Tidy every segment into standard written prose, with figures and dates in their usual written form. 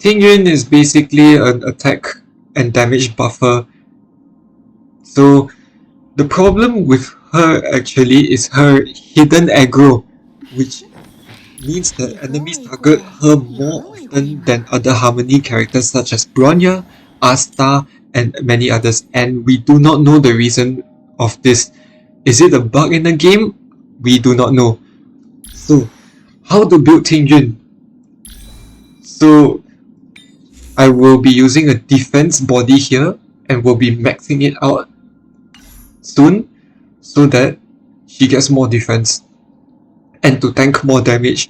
Tingyun is basically an attack and damage buffer. So the problem with her actually is her hidden aggro, which means that enemies target her more often than other Harmony characters such as Bronya, Asta, and many others, and we do not know the reason of this. Is it a bug in the game? We do not know. So, how to build Tingyun? So, I will be using a defense body here and will be maxing it out soon so that she gets more defense and to tank more damage,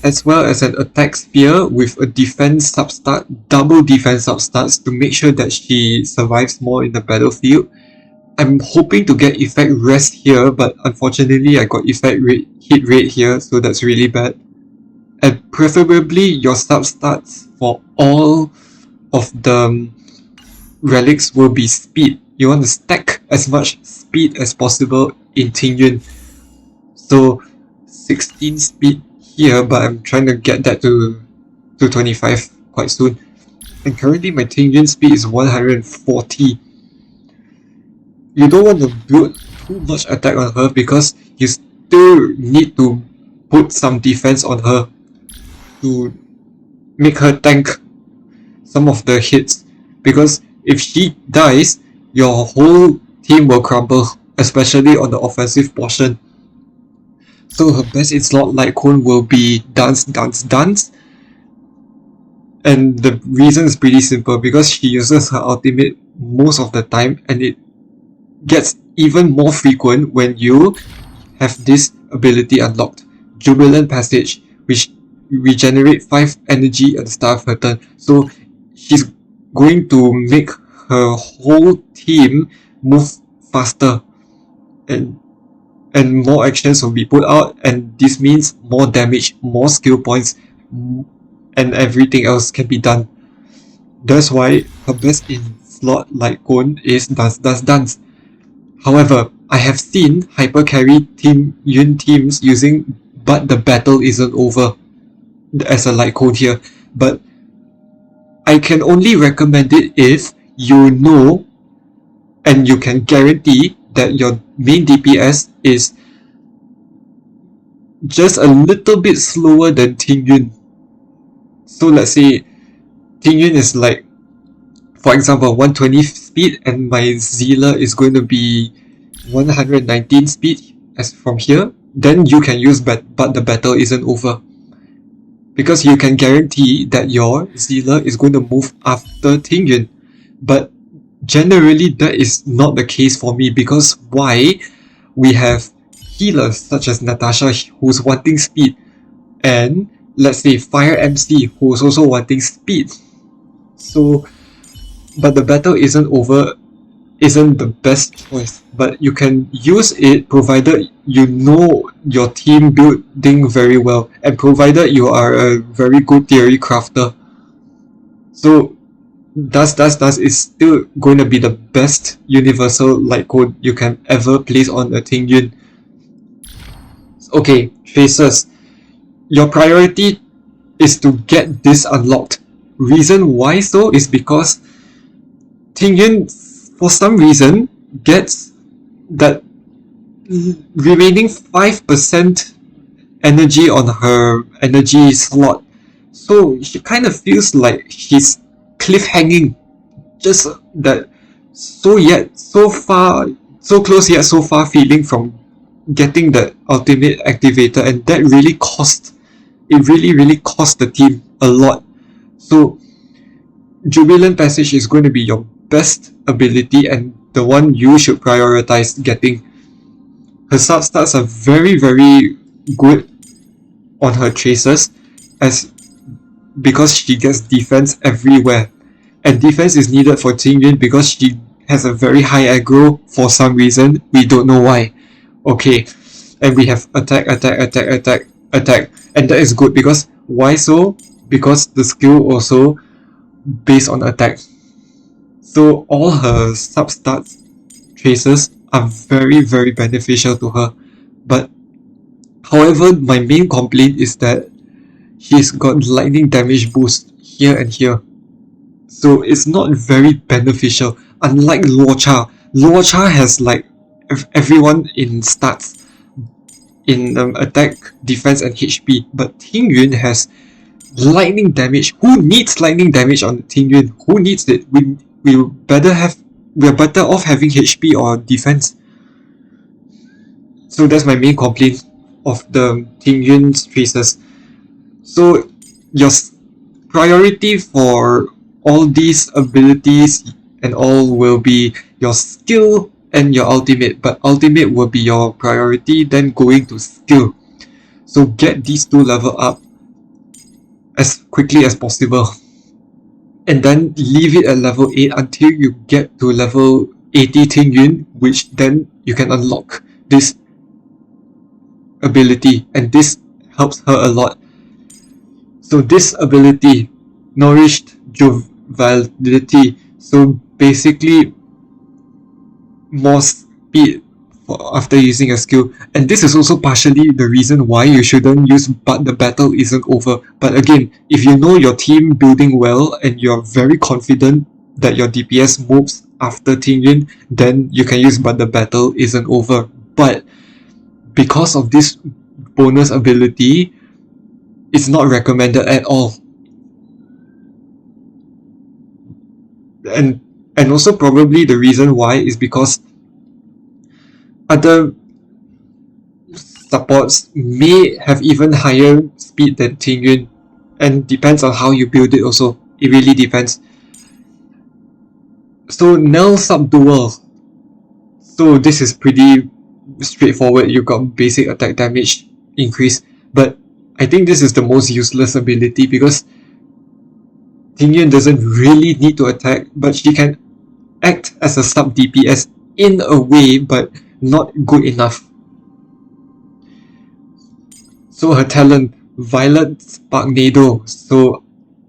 as well as an attack spear with a defense substart, double defense substarts to make sure that she survives more in the battlefield. I'm hoping to get effect rest here, but unfortunately I got effect hit rate here, so that's really bad. And preferably your substarts for all of the relics will be speed. You want to stack as much speed as possible in Tingyun. So 16 speed here, but I'm trying to get that to 25 quite soon. And currently my Tingyun speed is 140. You don't want to build too much attack on her because you still need to put some defense on her to make her tank some of the hits, because if she dies, your whole team will crumble, especially on the offensive portion. So her best in-slot light cone will be Dance, Dance, Dance. And the reason is pretty simple, because she uses her ultimate most of the time, and it gets even more frequent when you have this ability unlocked. Jubilant Passage, which regenerate 5 energy at the start of her turn. So she's going to make her whole team move faster, and more actions will be put out, and this means more damage, more skill points, and everything else can be done. That's why her best in slot light cone is Dance, Dance, Dance. However, I have seen hyper carry Tingyun teams using But the Battle Isn't Over as a light cone here, but I can only recommend it if you know and you can guarantee that your main DPS is just a little bit slower than Tingyun. So let's say Tingyun is like, for example, 120 speed and my Zealer is going to be 119 speed as from here, then you can use But the Battle Isn't Over, because you can guarantee that your Zealer is going to move after Tingyun. But generally that is not the case for me, because why? We have healers such as Natasha who's wanting speed, and let's say Fire MC who's also wanting speed. So, But the Battle Isn't Over isn't the best choice, but you can use it provided you know your team building very well, and provided you are a very good theory crafter. So Dust is still going to be the best universal light cone you can ever place on a Tingyun. Okay, Tracers. Your priority is to get this unlocked. Reason why so is because Tingyun, for some reason, gets that remaining 5% energy on her energy slot. So she kind of feels like she's cliffhanging, just that so close yet so far feeling from getting the ultimate activator, and that really cost the team a lot. So Jubilant Passage is going to be your best ability and the one you should prioritize getting. Her substats are very good on her Tracers, because she gets defense everywhere, and defense is needed for Tingyun because she has a very high aggro for some reason, we don't know why. Okay, and we have attack, and that is good, because why so? Because the skill also based on attack. So all her substats Tracers are very beneficial to her. But however, my main complaint is that She's got lightning damage boost here and here. So it's not very beneficial. Unlike Luo Cha has like everyone in stats in attack, defense, and HP, but Tingyun has lightning damage. Who needs lightning damage on Tingyun? Who needs it? We're better off having HP or defense. So that's my main complaint of the Tingyun's traces. So your priority for all these abilities and all will be your skill and your ultimate, but ultimate will be your priority, then going to skill. So get these two level up as quickly as possible, and then leave it at level 8 until you get to level 80 Tingyun, which then you can unlock this ability, and this helps her a lot. So this ability, Nourished Joviality, so basically more speed after using a skill, and this is also partially the reason why you shouldn't use But the Battle Isn't Over. But again, if you know your team building well and you're very confident that your DPS moves after Tingyun, then you can use But the Battle Isn't Over. But because of this bonus ability, it's not recommended at all. And also probably the reason why is because other supports may have even higher speed than Tingyun, and depends on how you build it also. It really depends. So Nell Subdual. So this is pretty straightforward. You got basic attack damage increase, but I think this is the most useless ability because Tingyun doesn't really need to attack, but she can act as a sub DPS in a way, but not good enough. So her talent, Violet Sparknado. So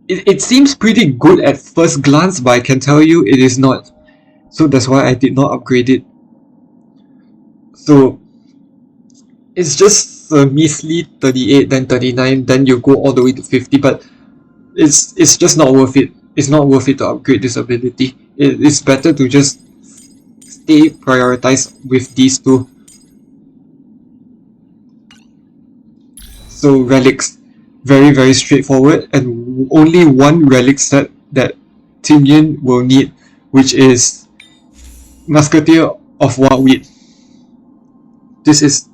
it seems pretty good at first glance, but I can tell you it is not. So that's why I did not upgrade it. So it's just a measly 38, then 39, then you go all the way to 50, but it's just not worth it. It's not worth it to upgrade this ability. It's better to just stay prioritized with these two. So relics, very straightforward, and only one relic set that Tingyun will need, which is Musketeer of Wildweed. This is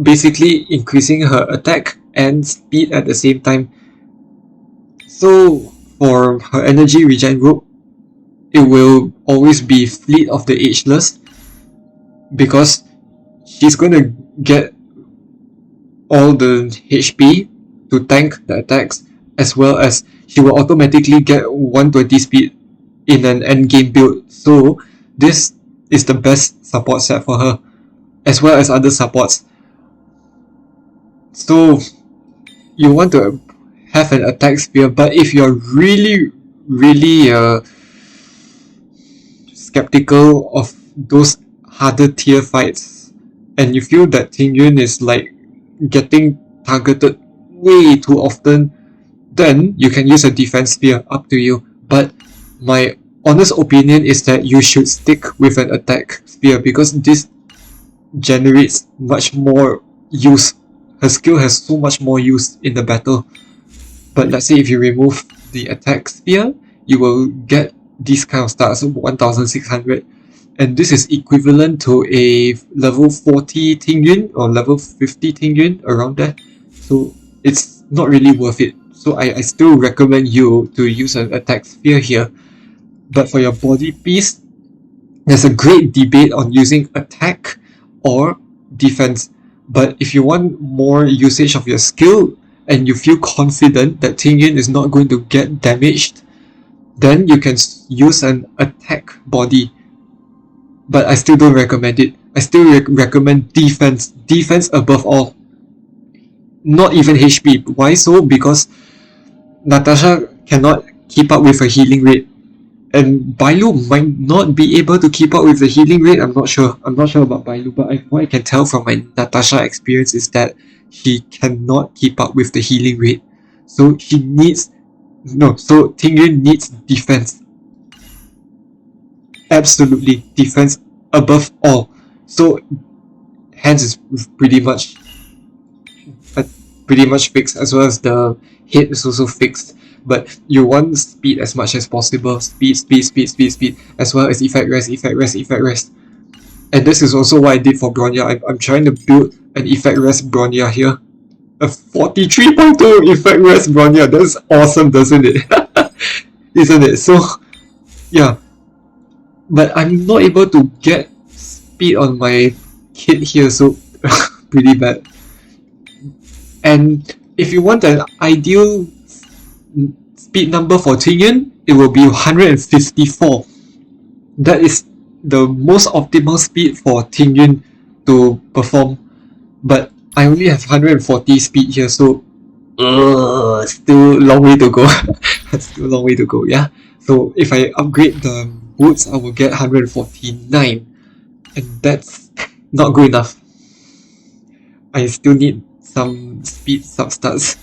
basically increasing her attack and speed at the same time. So for her energy regen rope, it will always be Fleet of the Ageless, because she's gonna get all the HP to tank the attacks, as well as she will automatically get 120 speed in an endgame build. So this is the best support set for her, as well as other supports. So you want to have an attack spear, but if you're really skeptical of those harder tier fights, and you feel that Tingyun is like getting targeted way too often, then you can use a defense spear, up to you. But my honest opinion is that you should stick with an attack spear, because this generates much more use. Her skill has so much more use in the battle. But let's say if you remove the attack spear, you will get these kind of stats, 1600, and this is equivalent to a level 40 Tingyun or level 50 Tingyun, around there. So it's not really worth it. So I still recommend you to use an attack spear here. But for your body piece, there's a great debate on using attack or defense. But if you want more usage of your skill and you feel confident that Tingyun is not going to get damaged, then you can use an attack body. But I still don't recommend it. I still recommend defense. Defense above all. Not even HP. Why so? Because Natasha cannot keep up with her healing rate. And Bailu might not be able to keep up with the healing rate. I'm not sure about Bailu, but what I can tell from my Natasha experience is that he cannot keep up with the healing rate. So she needs so Tingyun needs defense. Absolutely, defense above all. So hands is pretty much fixed, as well as the head is also fixed. But you want speed as much as possible. Speed, as well as effect rest. And this is also what I did for Bronya. I'm trying to build an effect rest Bronya here. A 43.2 effect rest Bronya. That's awesome, doesn't it? Isn't it? So, yeah. But I'm not able to get speed on my kid here, so pretty bad. And if you want an ideal speed number for Tingyun, it will be 154. That is the most optimal speed for Tingyun to perform. But I only have 140 speed here, so still long way to go. Still long way to go, yeah. So if I upgrade the boots, I will get 149. And that's not good enough. I still need some speed substats.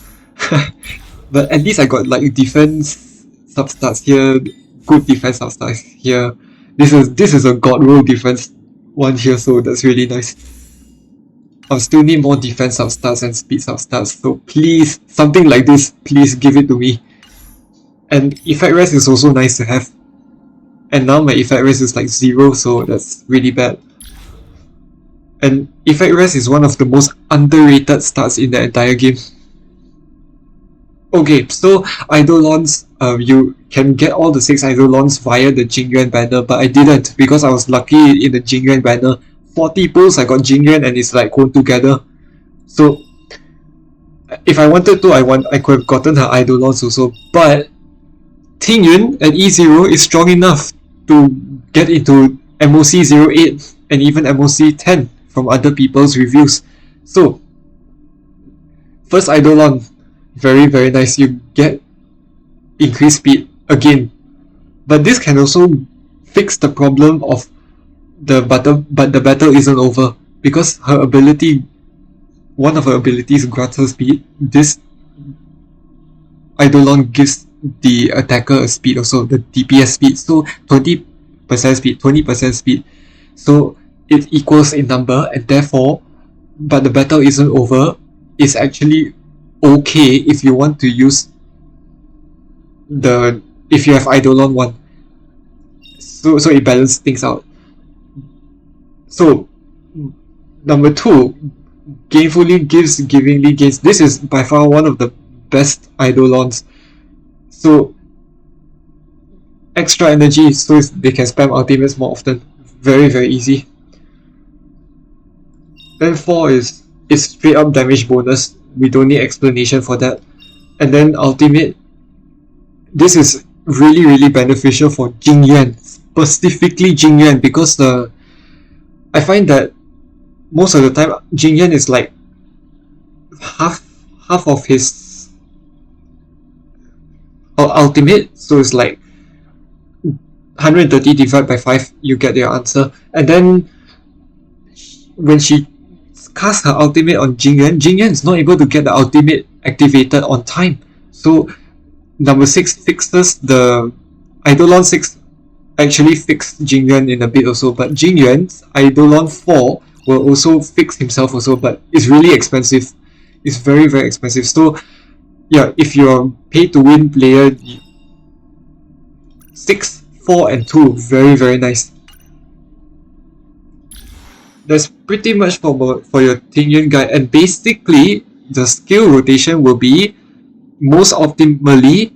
But at least I got like defense substats here, good defense substats here. This is a god roll defense one here, so that's really nice. I'll still need more defense substats and speed substats, so please, something like this, please give it to me. And effect rest is also nice to have. And now my effect rest is like 0, so that's really bad. And effect rest is one of the most underrated stats in the entire game. Okay, so Eidolons, you can get all the 6 Eidolons via the Jing Yuan banner, but I didn't because I was lucky in the Jing Yuan banner. 40 pulls, I got Jing Yuan and it's like going together. So if I wanted to, I could have gotten her Eidolons also, but Tingyun at E0 is strong enough to get into MOC 08 and even MOC 10 from other people's reviews. So first Eidolon, very nice. You get increased speed again, but this can also fix the problem of the battle, but the battle isn't over because her ability, one of her abilities grants her speed. This Eidolon gives the attacker a speed also, the DPS speed, so 20% speed, 20% speed, so it equals in number, and therefore, but the battle isn't over, it's actually okay if you want to use if you have Eidolon 1, so it balances things out. So number 2, gainfully gives, givingly gains. This is by far one of the best Eidolons. So extra energy, so they can spam ultimates more often. Very easy. Then 4 is straight up damage bonus. We don't need explanation for that. And then ultimate, this is really beneficial for Jing Yuan, specifically Jing Yuan, because I find that most of the time Jing Yuan is like half of his ultimate, so it's like 130 divided by 5, you get your answer. And then when she casts her ultimate on Jing Yuan is not able to get the ultimate activated on time. So number 6 fixes the Eidolon 6 actually fixed Jing Yuan in a bit also, but Jing Yuan's Eidolon 4 will also fix himself also, but it's really expensive. It's very expensive. So yeah, if you're a pay to win player, 6, 4 and 2, very nice. That's pretty much for your Tingyun guide, and basically the skill rotation will be most optimally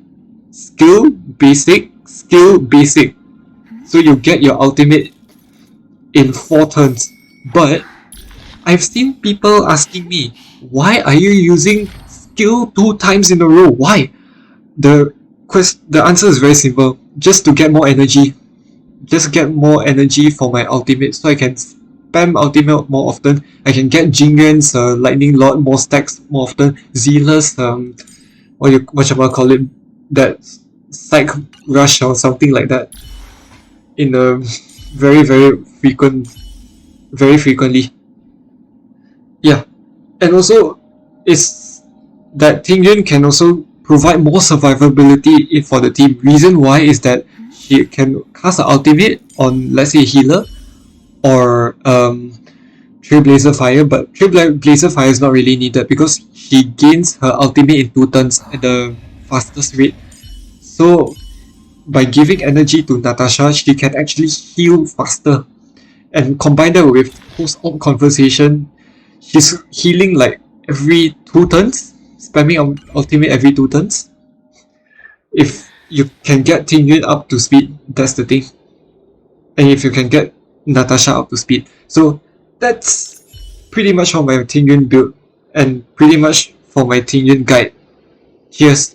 skill basic. So you get your ultimate in 4 turns. But I've seen people asking me, why are you using skill 2 times in a row? Why? The answer is very simple. Just to get more energy. Just get more energy for my ultimate, so I can spam ultimate more often. I can get Jing Yuan's lightning lord more stacks more often. Zealous what should I call it? That psych rush or something like that. In a very frequently. Yeah. And also it's that Tingyun can also provide more survivability for the team. Reason why is that she can cast her ultimate on, let's say, a healer or Trailblazer Fire, but Trailblazer Fire is not really needed because she gains her ultimate in 2 turns at the fastest rate. So by giving energy to Natasha, she can actually heal faster. And combine that with post-op conversation, she's healing like every 2 turns, spamming ultimate every 2 turns. If you can get Tingyun up to speed, that's the thing. And if you can get Natasha up to speed. So that's pretty much for my Tingyun build, and pretty much for my Tingyun guide. Cheers!